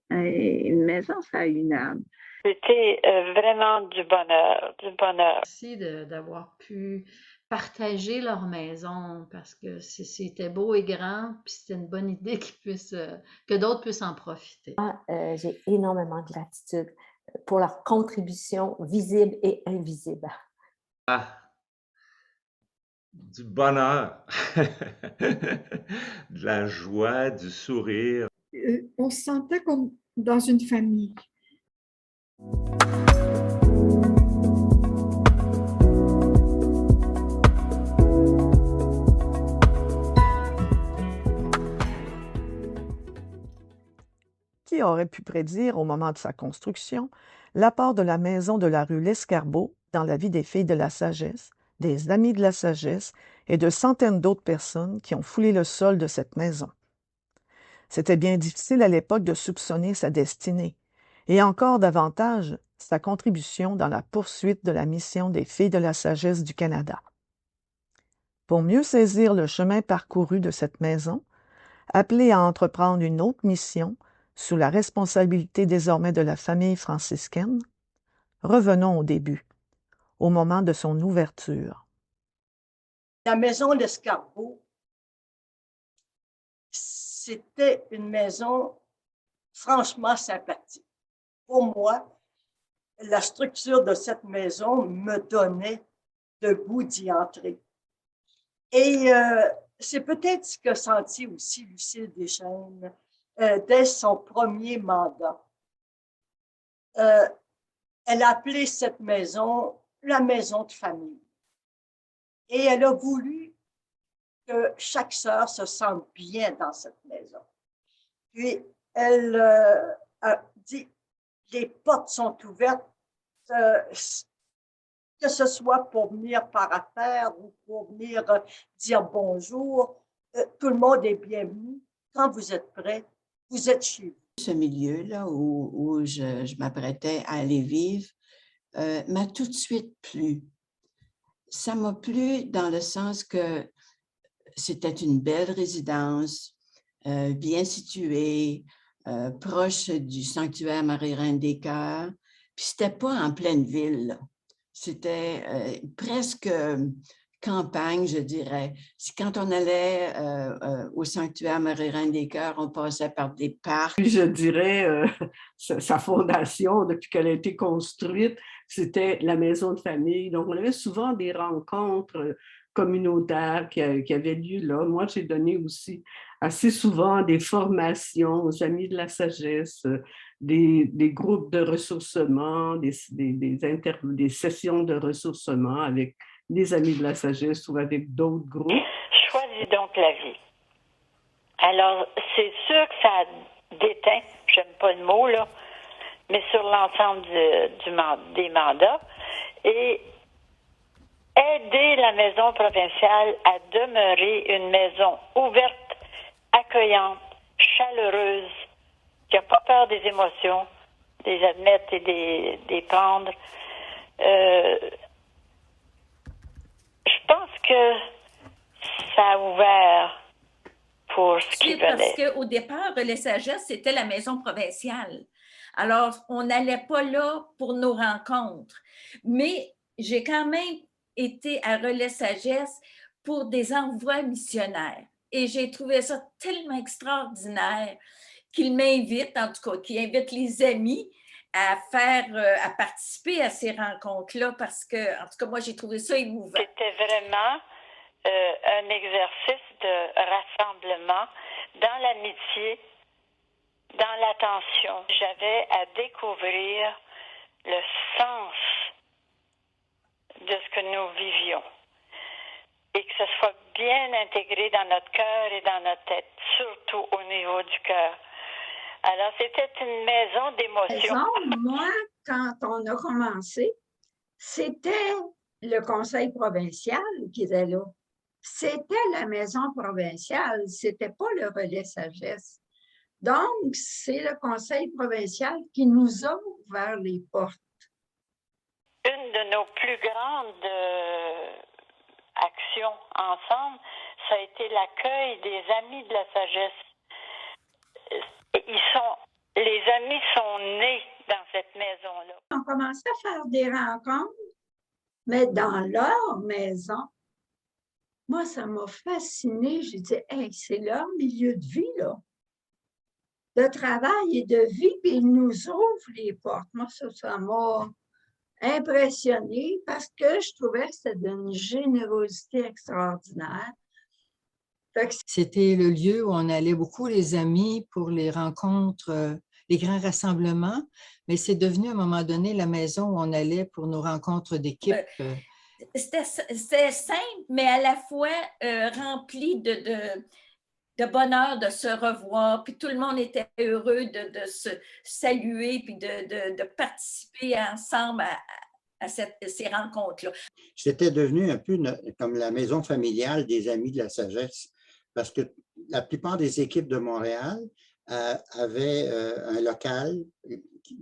Une maison, ça a une âme. C'était vraiment du bonheur, du bonheur. Merci d'avoir pu partager leur maison parce que c'était beau et grand, puis c'était une bonne idée que d'autres puissent en profiter. J'ai énormément de gratitude pour leur contribution visible et invisible. Ah, du bonheur, de la joie, du sourire. On se sentait comme dans une famille. Qui aurait pu prédire, au moment de sa construction, l'apport de la maison de la rue L'Escarbot dans la vie des filles de la sagesse, des amis de la sagesse et de centaines d'autres personnes qui ont foulé le sol de cette maison? C'était bien difficile à l'époque de soupçonner sa destinée, et encore davantage sa contribution dans la poursuite de la mission des filles de la sagesse du Canada. Pour mieux saisir le chemin parcouru de cette maison, appelée à entreprendre une autre mission sous la responsabilité désormais de la famille franciscaine, revenons au début, au moment de son ouverture. La maison L'Escarbot, c'était une maison franchement sympathique. Pour moi, la structure de cette maison me donnait le goût d'y entrer. Et c'est peut-être ce que sentit aussi Lucille Deschênes dès son premier mandat. Elle a appelé cette maison la maison de famille. Et elle a voulu que chaque sœur se sente bien dans cette maison. Puis, elle a dit, les portes sont ouvertes, que ce soit pour venir par affaire ou pour venir dire bonjour. Tout le monde est bienvenu. Quand vous êtes prêts, vous êtes chez vous. Ce milieu-là où je m'apprêtais à aller vivre m'a tout de suite plu. Ça m'a plu dans le sens que c'était une belle résidence, bien située, proche du sanctuaire Marie-Reine des Cœurs. Puis c'était pas en pleine ville, là. C'était presque campagne, je dirais. Quand on allait au sanctuaire Marie-Reine des Cœurs, on passait par des parcs. Je dirais, sa fondation, depuis qu'elle a été construite, c'était la maison de famille. Donc, on avait souvent des rencontres communautaires qui avaient lieu là. Moi, j'ai donné aussi assez souvent des formations aux Amis de la sagesse, des groupes de ressourcement, des sessions de ressourcement avec des Amis de la sagesse ou avec d'autres groupes. Choisis donc la vie. Alors, c'est sûr que ça déteint, j'aime pas le mot, là, mais sur l'ensemble des mandats. Et aider la maison provinciale à demeurer une maison ouverte, accueillante, chaleureuse, qui n'a pas peur des émotions, des admettre et des prendre. Je pense que ça a ouvert pour ce qui venait. Parce qu'au départ, Relais Sagesse, c'était la maison provinciale. Alors, on n'allait pas là pour nos rencontres. Mais j'ai quand même été à Relais Sagesse pour des envois missionnaires. Et j'ai trouvé ça tellement extraordinaire qu'ils m'invitent, en tout cas, qu'ils invitent les amis à participer à ces rencontres-là parce que, en tout cas, moi, j'ai trouvé ça émouvant. C'était vraiment un exercice de rassemblement dans l'amitié, dans l'attention. J'avais à découvrir le sens de ce que nous vivions et que ce soit bien intégré dans notre cœur et dans notre tête, surtout au niveau du cœur. Alors, c'était une maison d'émotion. Moi, quand on a commencé, c'était le conseil provincial qui était là. C'était la maison provinciale, c'était pas le Relais Sagesse. Donc, c'est le conseil provincial qui nous a ouvert les portes. Une de nos plus grandes actions ensemble, ça a été l'accueil des Amis de la sagesse. Ils sont Les amis sont nés dans cette maison-là. On commençait à faire des rencontres, mais dans leur maison. Moi, ça m'a fascinée. J'ai dit, hey, c'est leur milieu de vie, là. De travail et de vie, puis ils nous ouvrent les portes. Moi, ça m'a impressionnée parce que je trouvais que c'était d'une générosité extraordinaire. C'était le lieu où on allait beaucoup, les amis, pour les rencontres, les grands rassemblements, mais c'est devenu à un moment donné la maison où on allait pour nos rencontres d'équipe. C'était simple, mais à la fois rempli de bonheur de se revoir, puis tout le monde était heureux de se saluer, puis de participer ensemble à ces rencontres-là. C'était devenu un peu comme la maison familiale des Amis de la Sagesse, parce que la plupart des équipes de Montréal avaient un local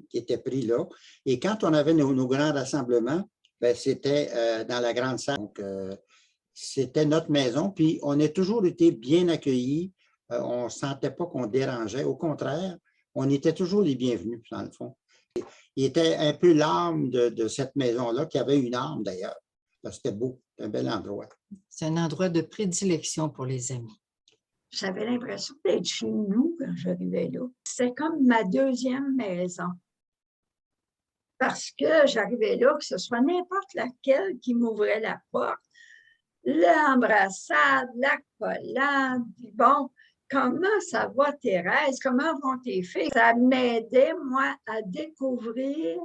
qui était pris là. Et quand on avait nos grands rassemblements, ben, c'était dans la grande salle. Donc, c'était notre maison. Puis, on a toujours été bien accueillis. On ne sentait pas qu'on dérangeait. Au contraire, on était toujours les bienvenus, dans le fond. Il était un peu l'âme de cette maison-là, qui avait une âme d'ailleurs. C'était beau, un bel endroit. C'est un endroit de prédilection pour les amis. J'avais l'impression d'être chez nous quand j'arrivais là. C'était comme ma deuxième maison. Parce que j'arrivais là, que ce soit n'importe laquelle qui m'ouvrait la porte, l'embrassade, l'accolade, puis bon, comment ça va Thérèse, comment vont tes filles? Ça m'aidait, moi, à découvrir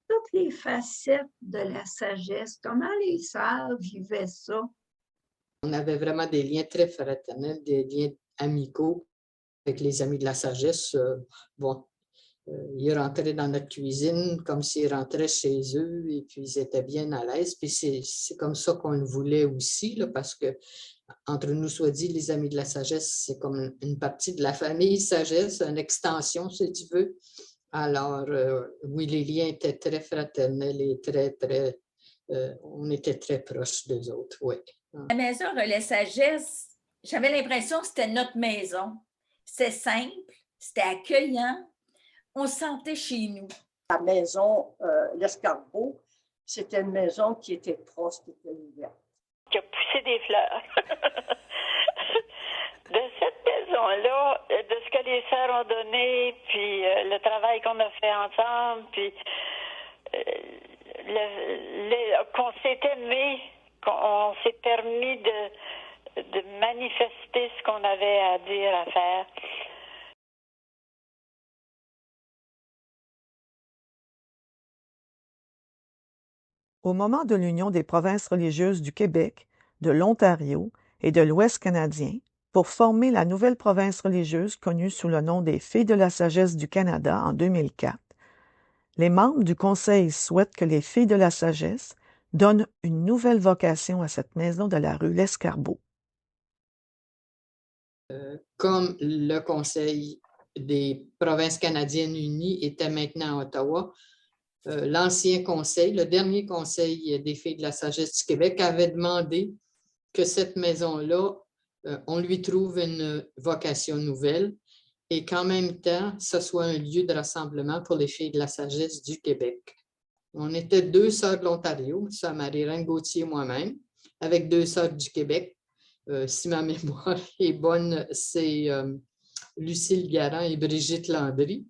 toutes les facettes de la sagesse, comment les sœurs vivaient ça. On avait vraiment des liens très fraternels, des liens amicaux avec les Amis de la Sagesse. Ils rentraient dans notre cuisine comme s'ils rentraient chez eux et puis ils étaient bien à l'aise. Puis c'est comme ça qu'on le voulait aussi, là, parce que, entre nous soit dit, les Amis de la Sagesse, c'est comme une partie de la famille Sagesse, une extension, si tu veux. Alors, oui, les liens étaient très fraternels et on était très proches d'eux autres, oui. La maison Relais Sagesse, j'avais l'impression que c'était notre maison. C'était simple, c'était accueillant, on se sentait chez nous. La maison L'Escargot, c'était une maison qui était proche, qui était ouverte. Qui a poussé des fleurs. De cette maison-là, de ce que les sœurs ont donné, puis le travail qu'on a fait ensemble, puis qu'on s'est aimé, qu'on s'est permis de manifester ce qu'on avait à dire, à faire. Au moment de l'union des provinces religieuses du Québec, de l'Ontario et de l'Ouest canadien, pour former la nouvelle province religieuse connue sous le nom des Filles de la Sagesse du Canada en 2004, les membres du Conseil souhaitent que les Filles de la Sagesse donnent une nouvelle vocation à cette maison de la rue L'Escarbeau. Comme le Conseil des provinces canadiennes unies était maintenant à Ottawa, l'ancien conseil, le dernier conseil des Filles de la Sagesse du Québec avait demandé que cette maison-là, on lui trouve une vocation nouvelle et qu'en même temps, ce soit un lieu de rassemblement pour les Filles de la Sagesse du Québec. On était 2 sœurs de l'Ontario, ça Marie-Reine Gauthier et moi-même, avec 2 sœurs du Québec. Si ma mémoire est bonne, c'est Lucille Garand et Brigitte Landry.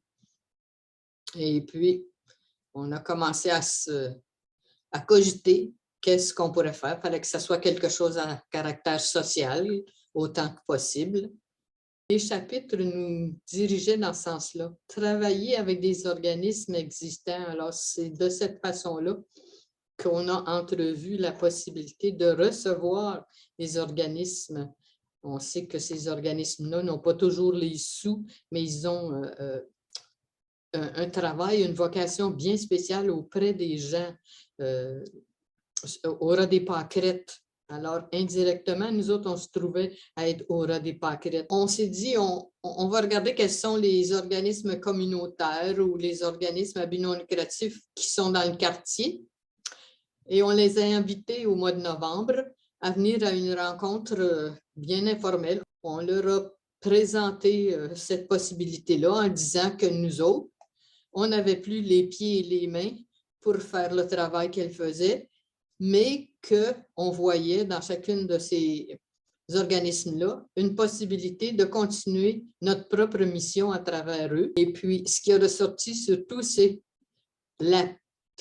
Et puis, on a commencé à cogiter qu'est-ce qu'on pourrait faire. Il fallait que ce soit quelque chose à caractère social, autant que possible. Les chapitres nous dirigeaient dans ce sens-là. Travailler avec des organismes existants. Alors, c'est de cette façon-là qu'on a entrevu la possibilité de recevoir des organismes. On sait que ces organismes-là n'ont pas toujours les sous, mais ils ont un travail, une vocation bien spéciale auprès des gens, au ras des pâquerettes. Alors, indirectement, nous autres, on se trouvait à être au ras des pâquerettes. On s'est dit, on va regarder quels sont les organismes communautaires ou les organismes à but non lucratif qui sont dans le quartier. Et on les a invités au mois de novembre à venir à une rencontre bien informelle. On leur a présenté cette possibilité-là en disant que nous autres, on n'avait plus les pieds et les mains pour faire le travail qu'elle faisait, mais qu'on voyait dans chacune de ces organismes-là une possibilité de continuer notre propre mission à travers eux. Et puis, ce qui a ressorti surtout, c'est la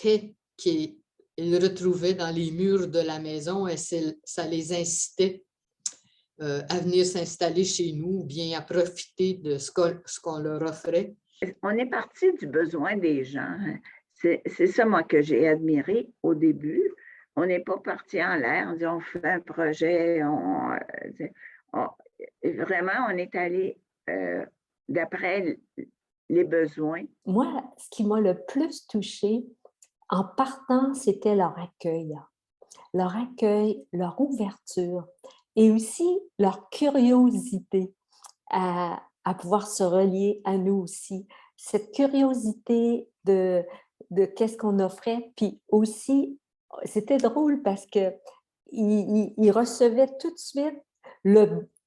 paix qu'ils retrouvaient dans les murs de la maison et ça les incitait à venir s'installer chez nous ou bien à profiter de ce qu'on leur offrait. On est parti du besoin des gens. C'est ça, moi, que j'ai admiré au début. On n'est pas parti en l'air, on dit on fait un projet, vraiment, on est allé d'après les besoins. Moi, ce qui m'a le plus touchée, en partant, c'était leur accueil. Leur accueil, leur ouverture et aussi leur curiosité à pouvoir se relier à nous aussi. Cette curiosité de qu'est-ce qu'on offrait, puis aussi, c'était drôle parce qu'ils recevaient tout de suite,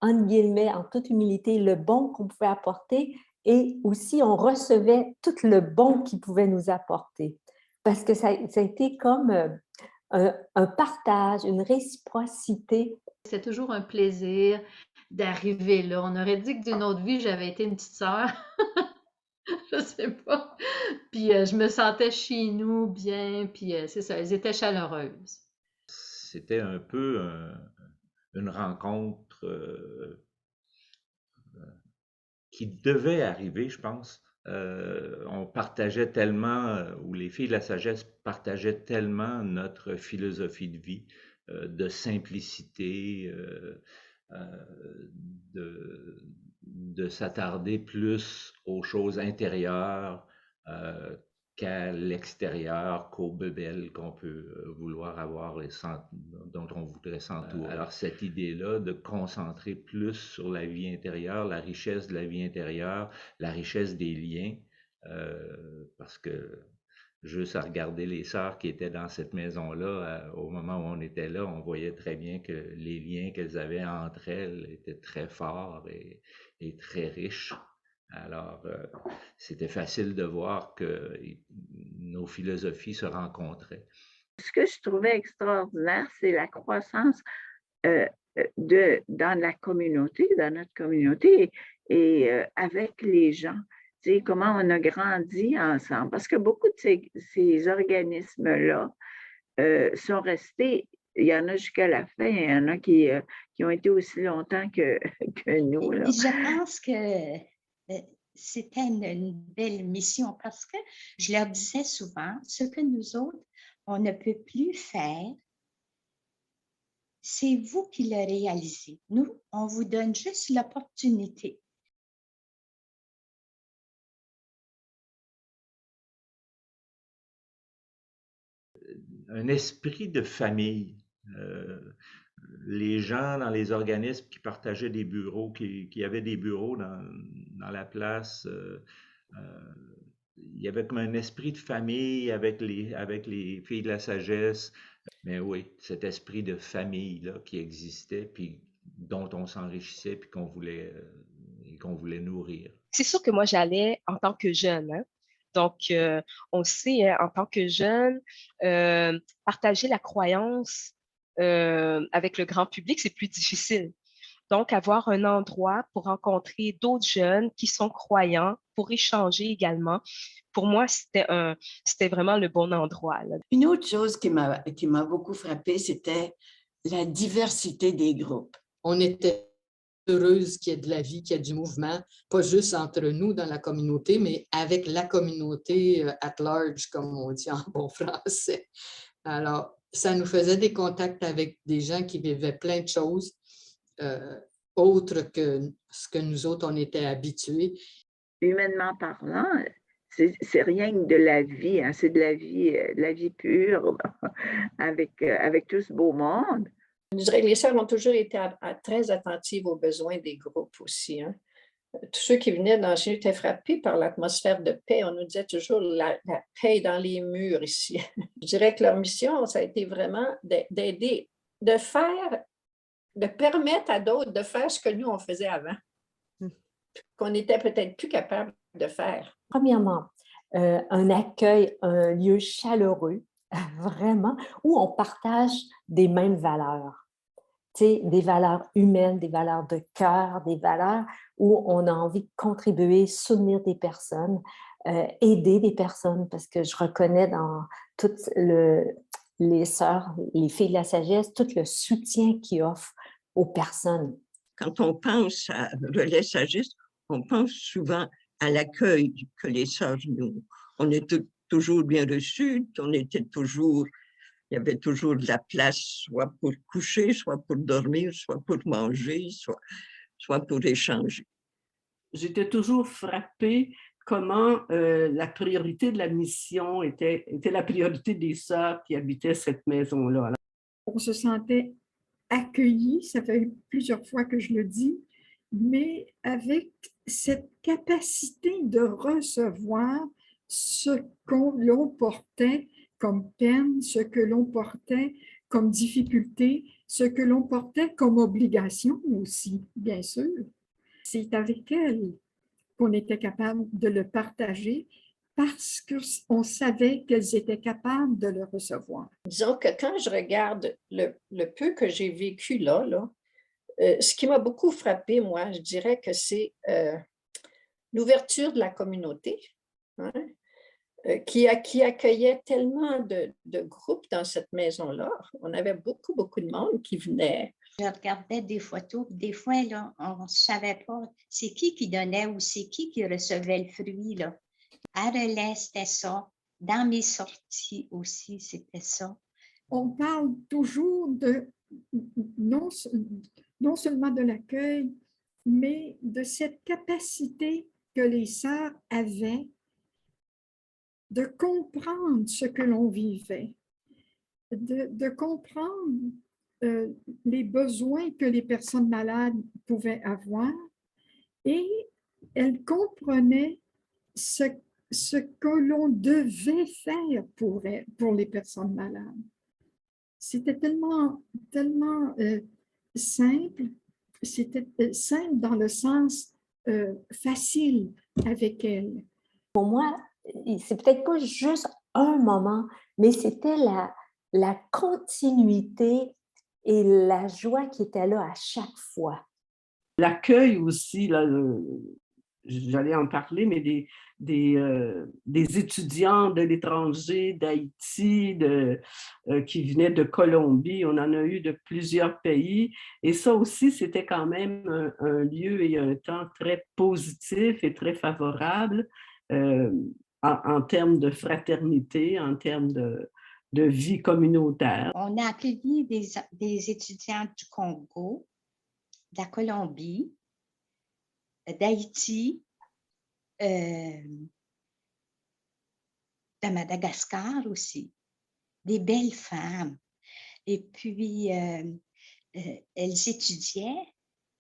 entre guillemets, en toute humilité, le bon qu'on pouvait apporter et aussi on recevait tout le bon qu'ils pouvaient nous apporter. Parce que ça a été comme un partage, une réciprocité. C'est toujours un plaisir d'arriver là. On aurait dit que d'une autre vie, j'avais été une petite sœur. Je sais pas. Puis je me sentais chez nous bien, puis c'est ça, elles étaient chaleureuses. C'était un peu une rencontre qui devait arriver, je pense. On partageait tellement, ou les filles de la sagesse partageaient tellement notre philosophie de vie, de simplicité, de s'attarder plus aux choses intérieures qu'à l'extérieur, qu'aux bebelles qu'on peut vouloir avoir, dont on voudrait s'entourer. Alors cette idée-là de concentrer plus sur la vie intérieure, la richesse de la vie intérieure, la richesse des liens, parce que juste à regarder les sœurs qui étaient dans cette maison-là, au moment où on était là, on voyait très bien que les liens qu'elles avaient entre elles étaient très forts et très riches. Alors, c'était facile de voir que nos philosophies se rencontraient. Ce que je trouvais extraordinaire, c'est la croissance dans la communauté, dans notre communauté et avec les gens. Tu sais, comment on a grandi ensemble. Parce que beaucoup de ces organismes-là sont restés, il y en a jusqu'à la fin, il y en a qui ont été aussi longtemps que nous. Là. Je pense que c'était une belle mission parce que je leur disais souvent, ce que nous autres, on ne peut plus faire, c'est vous qui le réalisez. Nous, on vous donne juste l'opportunité. Un esprit de famille. Les gens dans les organismes qui partageaient des bureaux, qui avaient des bureaux dans la place, il y avait comme un esprit de famille avec les filles de la sagesse. Mais oui, cet esprit de famille-là qui existait, puis dont on s'enrichissait, puis qu'on voulait nourrir. C'est sûr que moi, j'allais en tant que jeune, hein. Donc, on sait, hein, en tant que jeune, partager la croyance avec le grand public, c'est plus difficile. Donc, avoir un endroit pour rencontrer d'autres jeunes qui sont croyants, pour échanger également, pour moi, c'était vraiment le bon endroit, là. Une autre chose qui m'a beaucoup frappée, c'était la diversité des groupes. On était heureuse qu'il y ait de la vie, qu'il y ait du mouvement, pas juste entre nous dans la communauté, mais avec la communauté at large, comme on dit en bon français. Alors, ça nous faisait des contacts avec des gens qui vivaient plein de choses, autres que ce que nous autres, on était habitués. Humainement parlant, c'est rien que de la vie, hein, c'est de la vie pure avec tout ce beau monde. Je dirais que les sœurs ont toujours été très attentives aux besoins des groupes aussi, hein. Tous ceux qui venaient dans chez nous étaient frappés par l'atmosphère de paix. On nous disait toujours la paix dans les murs ici. Je dirais que leur mission, ça a été vraiment d'aider, de permettre à d'autres de faire ce que nous, on faisait avant. qu'on n'était peut-être plus capable de faire? Premièrement, un accueil, un lieu chaleureux, vraiment, où on partage des mêmes valeurs. Tu sais, des valeurs humaines, des valeurs de cœur, des valeurs où on a envie de contribuer, soutenir des personnes, aider des personnes, parce que je reconnais dans toutes les sœurs, les filles de la sagesse, tout le soutien qu'ils offrent aux personnes. Quand on pense à Relais Sagesse, on pense souvent à l'accueil que les sœurs nous. On était toujours bien reçus, il y avait toujours de la place, soit pour coucher, soit pour dormir, soit pour manger, soit pour échanger. J'étais toujours frappée comment la priorité de la mission était la priorité des sœurs qui habitaient cette maison-là. On se sentait accueillis, ça fait plusieurs fois que je le dis, mais avec cette capacité de recevoir ce que l'on portait comme peine, ce que l'on portait comme difficulté, ce que l'on portait comme obligation aussi, bien sûr. C'est avec elles qu'on était capable de le partager parce qu'on savait qu'elles étaient capables de le recevoir. Disons que quand je regarde le peu que j'ai vécu là, ce qui m'a beaucoup frappé, moi, je dirais que c'est l'ouverture de la communauté, hein, qui accueillait tellement de groupes dans cette maison-là. On avait beaucoup, beaucoup de monde qui venait. Je regardais des photos, des fois, là, on ne savait pas c'est qui donnait ou c'est qui recevait le fruit, là. À Relais, c'était ça. Dans mes sorties aussi, c'était ça. On parle toujours de non seulement de l'accueil, mais de cette capacité que les sœurs avaient de comprendre ce que l'on vivait, de comprendre les besoins que les personnes malades pouvaient avoir, et elles comprenaient ce que l'on devait faire pour les personnes malades. C'était tellement simple, c'était simple dans le sens facile avec elles. Pour moi, c'est peut-être pas juste un moment, mais c'était la continuité et la joie qui était là à chaque fois. L'accueil aussi, là, j'allais en parler, mais des étudiants de l'étranger, d'Haïti, qui venaient de Colombie, on en a eu de plusieurs pays. Et ça aussi, c'était quand même un lieu et un temps très positif et très favorable en termes de fraternité, en termes de vie communautaire. On a accueilli des étudiants du Congo, de la Colombie, d'Haïti, de Madagascar aussi, des belles femmes. Et puis, elles étudiaient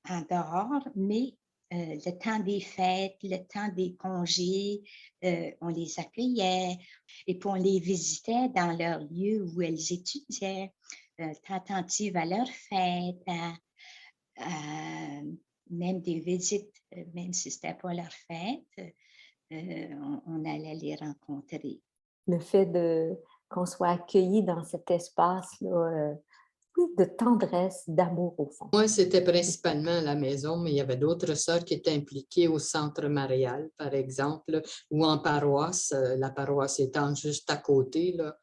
en dehors, mais le temps des fêtes, le temps des congés, on les accueillait et puis on les visitait dans leur lieu où elles étudiaient, attentive à leurs fêtes, même des visites, même si ce n'était pas leur fête, on allait les rencontrer. Le fait qu'on soit accueillis dans cet espace-là, de tendresse, d'amour au fond. Moi, c'était principalement à la maison, mais il y avait d'autres sœurs qui étaient impliquées au centre marial, par exemple, ou en paroisse, la paroisse étant juste à côté, là.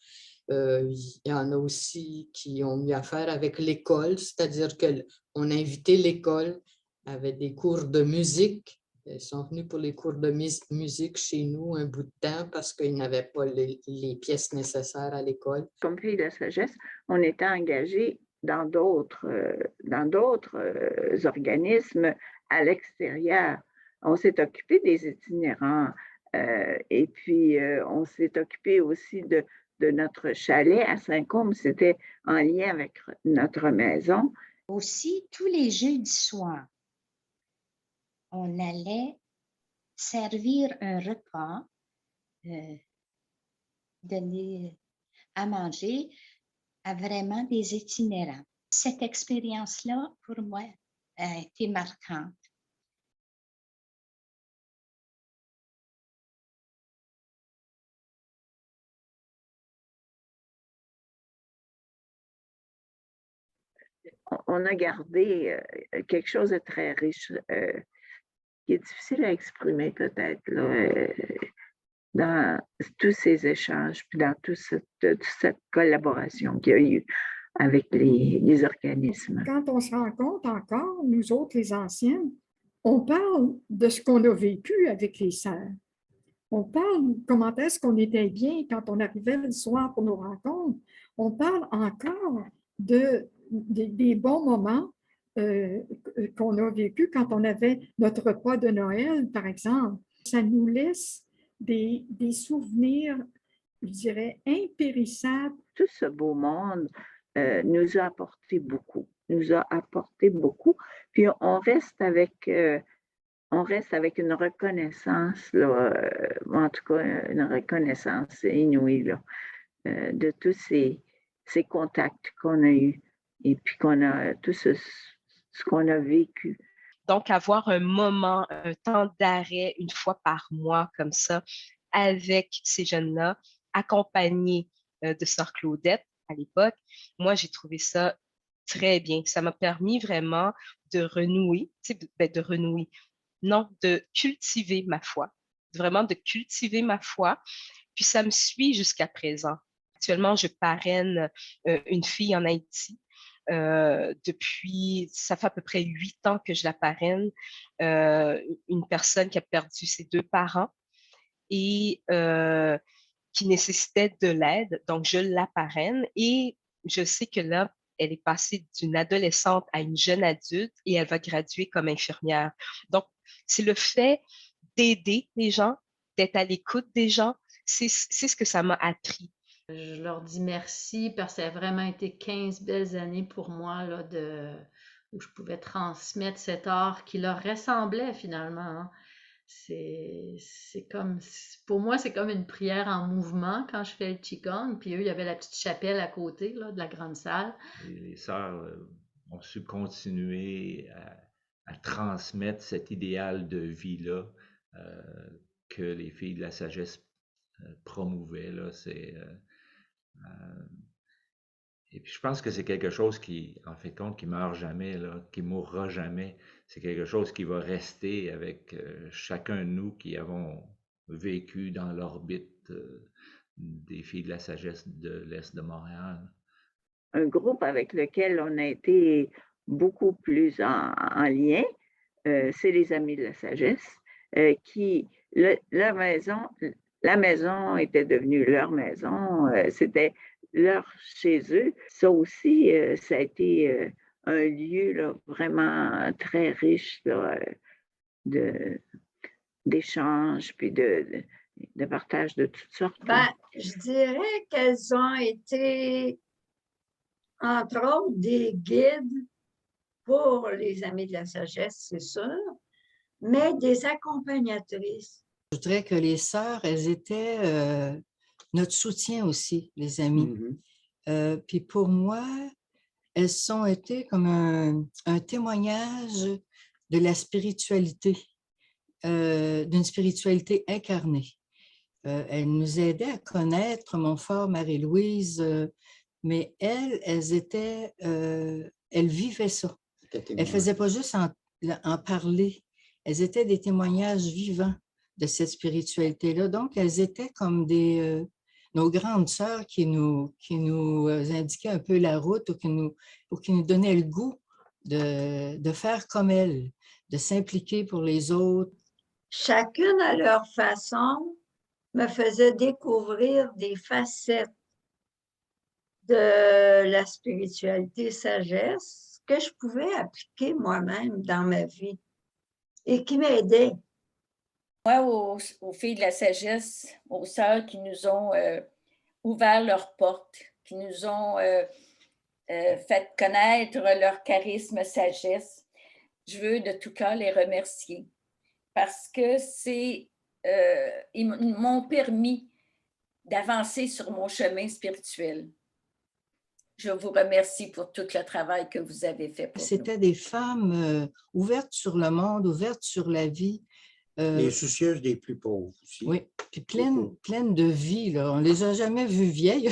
Il y en a aussi qui ont eu affaire avec l'école, c'est-à-dire qu'on invitait l'école, avait des cours de musique. Ils sont venus pour les cours de musique chez nous un bout de temps parce qu'ils n'avaient pas les pièces nécessaires à l'école. Comme Filles de la Sagesse, on était engagés dans d'autres organismes à l'extérieur. On s'est occupé des itinérants et puis on s'est occupé aussi de notre chalet à Saint-Côme. C'était en lien avec notre maison. Aussi, tous les jeudis soirs, on allait servir un repas, donner à manger à vraiment des itinérants. Cette expérience-là, pour moi, a été marquante. on a gardé quelque chose de très riche, qui est difficile à exprimer peut-être, là, dans tous ces échanges, puis dans toute cette collaboration qu'il y a eu avec les organismes. Quand on se rend compte encore, nous autres, les anciens, on parle de ce qu'on a vécu avec les sœurs. On parle comment est-ce qu'on était bien quand on arrivait le soir pour nos rencontres. On parle encore des bons moments qu'on a vécu quand on avait notre repas de Noël, par exemple. Ça nous laisse des souvenirs, je dirais, impérissables. Tout ce beau monde nous a apporté beaucoup, Puis on reste avec une reconnaissance, là, en tout cas, une reconnaissance inouïe là, de tous ces contacts qu'on a eus et puis tout ce qu'on a vécu. Donc, avoir un moment, un temps d'arrêt une fois par mois comme ça, avec ces jeunes-là, accompagnés de sœur Claudette à l'époque, moi, j'ai trouvé ça très bien. Ça m'a permis vraiment de renouer, non, de cultiver ma foi, vraiment de cultiver ma foi. Puis ça me suit jusqu'à présent. Actuellement, je parraine une fille en Haïti. Ça fait à peu près 8 ans que je la parraine, une personne qui a perdu ses 2 parents et qui nécessitait de l'aide. Donc, je la parraine et je sais que là, elle est passée d'une adolescente à une jeune adulte et elle va graduer comme infirmière. Donc, c'est le fait d'aider les gens, d'être à l'écoute des gens, c'est ce que ça m'a appris. Je leur dis merci parce que ça a vraiment été 15 belles années pour moi là, où je pouvais transmettre cet art qui leur ressemblait finalement. Hein. Pour moi, c'est comme une prière en mouvement quand je fais le Qigong. Puis eux, il y avait la petite chapelle à côté là, de la grande salle. Les sœurs ont su continuer à transmettre cet idéal de vie-là que les filles de la sagesse promouvaient. Là, et puis je pense que c'est quelque chose qui, en fait, qui meurt jamais, là, qui mourra jamais. C'est quelque chose qui va rester avec chacun de nous qui avons vécu dans l'orbite des filles de la sagesse de l'Est de Montréal. Un groupe avec lequel on a été beaucoup plus en lien, c'est les Amis de la sagesse, la maison était devenue leur maison, c'était leur chez eux. Ça aussi, ça a été un lieu là, vraiment très riche là, d'échanges puis de partage de toutes sortes. Je dirais qu'elles ont été, entre autres, des guides pour les Amis de la sagesse, c'est sûr, mais des accompagnatrices. Je voudrais que les sœurs, elles étaient notre soutien aussi, les amis. Puis pour moi, elles ont été comme un témoignage de la spiritualité, d'une spiritualité incarnée. Elles nous aidaient à connaître Montfort, Marie-Louise, mais elles vivaient ça. Elles ne faisaient pas juste en parler. Elles étaient des témoignages vivants de cette spiritualité-là. Donc, elles étaient comme nos grandes sœurs qui nous indiquaient un peu la route ou qui nous donnaient le goût de faire comme elles, de s'impliquer pour les autres. Chacune à leur façon me faisait découvrir des facettes de la spiritualité sagesse que je pouvais appliquer moi-même dans ma vie et qui m'aidaient. Moi, aux filles de la sagesse, aux sœurs qui nous ont ouvert leurs portes, qui nous ont fait connaître leur charisme sagesse, je veux de tout cœur les remercier parce que ils m'ont permis d'avancer sur mon chemin spirituel. Je vous remercie pour tout le travail que vous avez fait pour nous. C'était des femmes ouvertes sur le monde, ouvertes sur la vie. Les soucieuses des plus pauvres aussi. Oui, puis pleines de vie. Là. On ne les a jamais vues vieilles,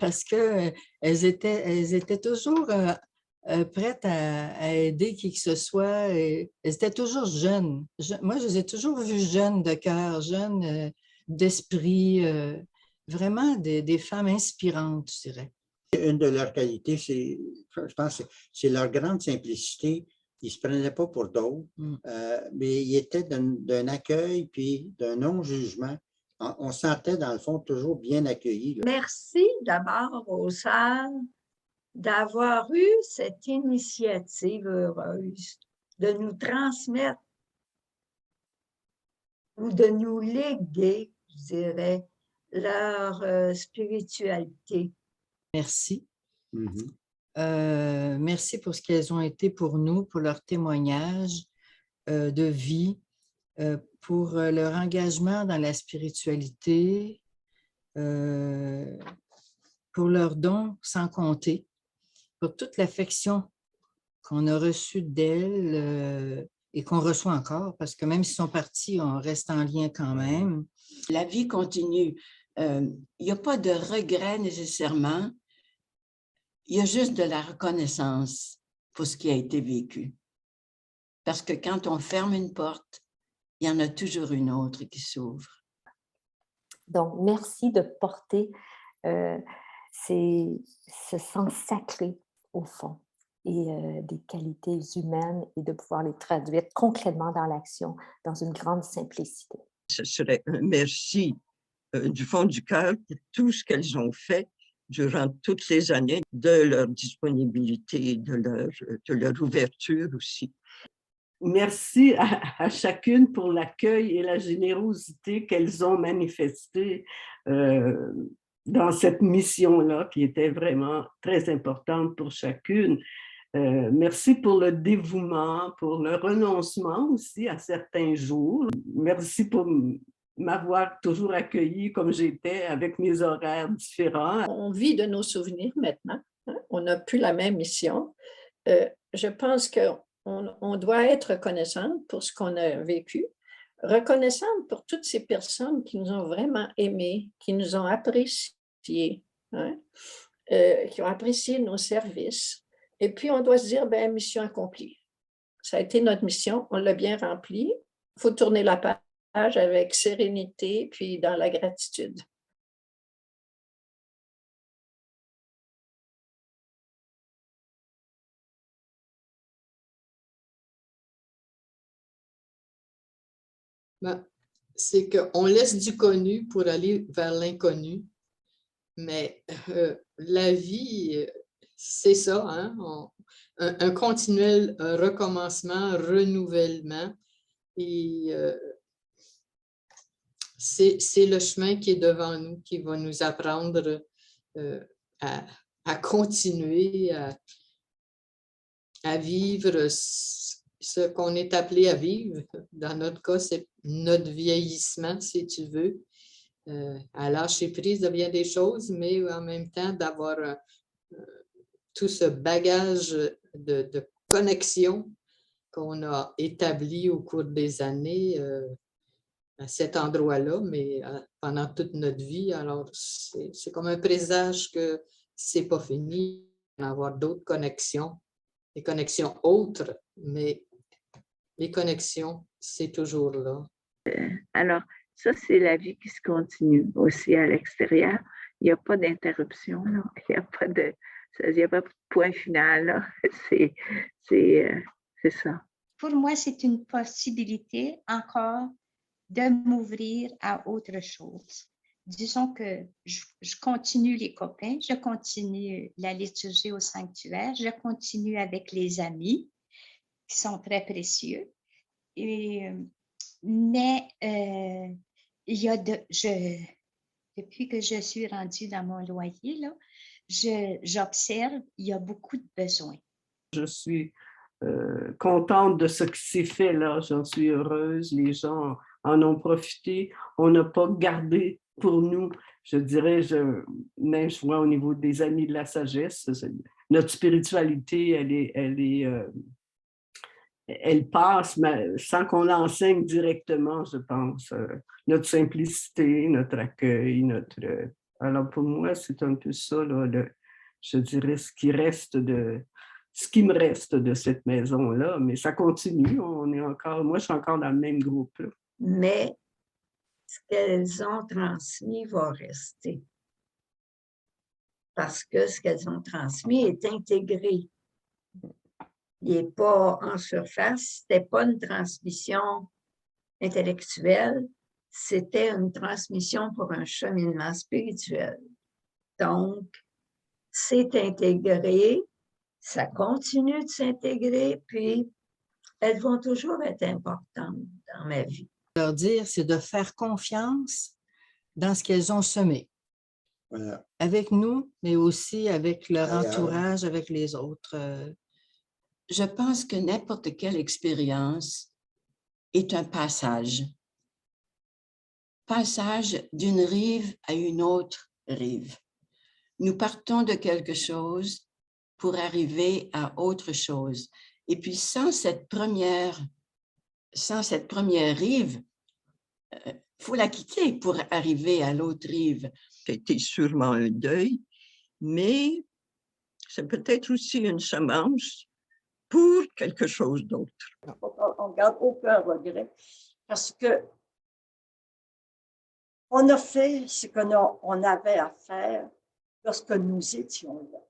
parce qu'elles étaient toujours prêtes à aider qui que ce soit. Et elles étaient toujours jeunes. Moi, je les ai toujours vues jeunes de cœur, jeunes d'esprit, vraiment des femmes inspirantes, je dirais. Une de leurs qualités, je pense, c'est leur grande simplicité. Ils ne se prenaient pas pour d'autres, mais ils étaient d'un accueil puis d'un non-jugement. On se sentait, dans le fond, toujours bien accueillis. Merci d'abord aux sœurs d'avoir eu cette initiative heureuse de nous transmettre ou de nous léguer, je dirais, leur spiritualité. Merci. Merci pour ce qu'elles ont été pour nous, pour leur témoignage de vie, pour leur engagement dans la spiritualité, pour leurs dons sans compter, pour toute l'affection qu'on a reçue d'elles et qu'on reçoit encore, parce que même s'ils sont partis, on reste en lien quand même. La vie continue. Il n'y a pas de regret nécessairement. Il y a juste de la reconnaissance pour ce qui a été vécu. Parce que quand on ferme une porte, il y en a toujours une autre qui s'ouvre. Donc, merci de porter ce sens sacré au fond et des qualités humaines et de pouvoir les traduire concrètement dans l'action, dans une grande simplicité. Ce serait un merci du fond du cœur pour tout ce qu'elles ont fait durant toutes ces années, de leur disponibilité, de leur ouverture aussi. Merci à chacune pour l'accueil et la générosité qu'elles ont manifestée dans cette mission-là, qui était vraiment très importante pour chacune. Merci pour le dévouement, pour le renoncement aussi à certains jours. Merci pour m'avoir toujours accueillie comme j'étais, avec mes horaires différents. On vit de nos souvenirs maintenant. Hein? On n'a plus la même mission. Je pense qu'on doit être reconnaissante pour ce qu'on a vécu, reconnaissante pour toutes ces personnes qui nous ont vraiment aimés, qui nous ont appréciés, hein? Qui ont apprécié nos services. Et puis, on doit se dire, bien, mission accomplie. Ça a été notre mission, on l'a bien remplie. Il faut tourner la page avec sérénité, puis dans la gratitude. C'est qu'on laisse du connu pour aller vers l'inconnu, mais la vie, c'est ça, hein? Un continuel recommencement, renouvellement, et c'est le chemin qui est devant nous, qui va nous apprendre à continuer à vivre ce qu'on est appelé à vivre. Dans notre cas, c'est notre vieillissement, si tu veux, à lâcher prise de bien des choses, mais en même temps d'avoir tout ce bagage de connexion qu'on a établi au cours des années à cet endroit-là, mais pendant toute notre vie. Alors, c'est comme un présage que c'est pas fini, d'avoir d'autres connexions, des connexions autres, mais les connexions, c'est toujours là. Alors, ça, c'est la vie qui se continue aussi à l'extérieur. Il n'y a pas d'interruption, là. Il n'y a pas de point final, là. C'est ça. Pour moi, c'est une possibilité encore de m'ouvrir à autre chose. Disons que je continue les copains, je continue la liturgie au sanctuaire, je continue avec les amis qui sont très précieux. Mais il y a depuis que je suis rendue dans mon loyer, là, j'observe, il y a beaucoup de besoins. Je suis contente de ce qui s'est fait là, j'en suis heureuse, les gens en ont profité, on n'a pas gardé pour nous, je dirais, même je vois au niveau des amis de la sagesse, notre spiritualité, elle passe, mais sans qu'on l'enseigne directement, je pense. Notre simplicité, notre accueil, alors pour moi, c'est un peu ça, là, je dirais, ce qui reste de ce qui me reste de cette maison-là, mais ça continue. Moi, je suis encore dans le même groupe. Là. Mais ce qu'elles ont transmis va rester. Parce que ce qu'elles ont transmis est intégré. Il n'est pas en surface, ce n'était pas une transmission intellectuelle, c'était une transmission pour un cheminement spirituel. Donc, c'est intégré, ça continue de s'intégrer, puis elles vont toujours être importantes dans ma vie. Leur dire, c'est de faire confiance dans ce qu'elles ont semé. Voilà. Avec nous, mais aussi avec leur Ailleurs. entourage, avec les autres. Je pense que n'importe quelle expérience est un passage. Passage d'une rive à une autre rive. Nous partons de quelque chose pour arriver à autre chose. Et puis, sans cette première rive, il faut la quitter pour arriver à l'autre rive. C'était sûrement un deuil, mais c'est peut-être aussi une semence pour quelque chose d'autre. On ne garde aucun regret parce que on a fait ce qu'on avait à faire lorsque nous étions là.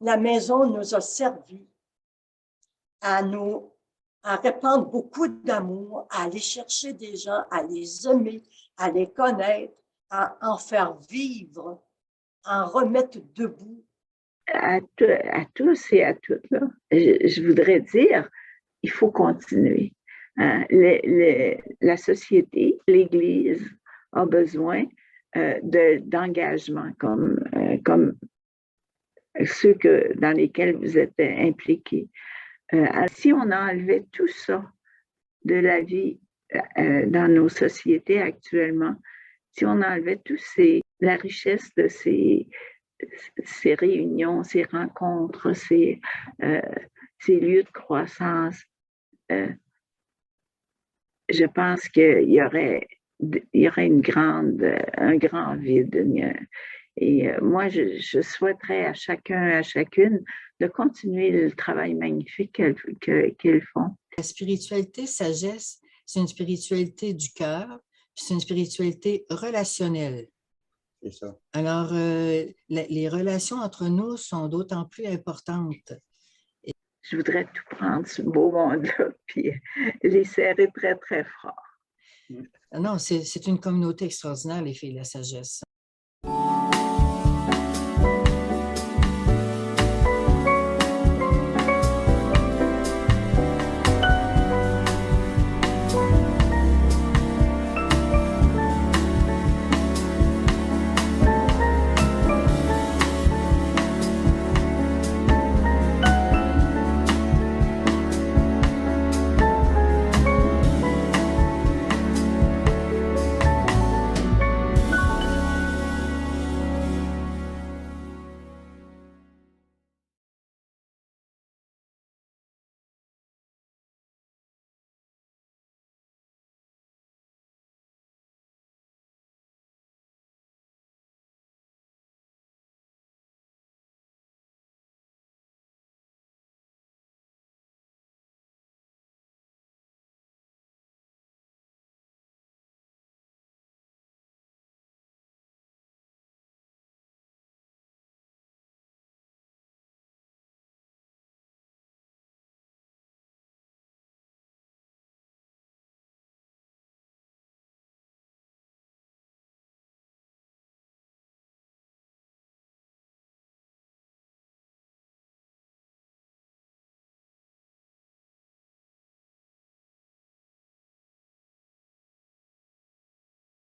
La maison nous a servi à répandre beaucoup d'amour, à aller chercher des gens, à les aimer, à les connaître, à en faire vivre, à en remettre debout. À tous et à toutes, là, je voudrais dire, il faut continuer. Hein? La société, l'Église a besoin d'engagement comme ceux dans lesquels vous êtes impliqués. Si on enlevait tout ça de la vie dans nos sociétés actuellement, si on enlevait la richesse de ces réunions, ces rencontres, ces lieux de croissance, je pense qu'il y aurait un grand vide. Et moi, je souhaiterais à chacun, à chacune, de continuer le travail magnifique qu'elles font. La spiritualité sagesse, c'est une spiritualité du cœur, c'est une spiritualité relationnelle. C'est ça. Alors, les relations entre nous sont d'autant plus importantes. Je voudrais tout prendre, ce beau monde-là, puis les serrer très, très fort. Non, c'est une communauté extraordinaire, les filles de la sagesse.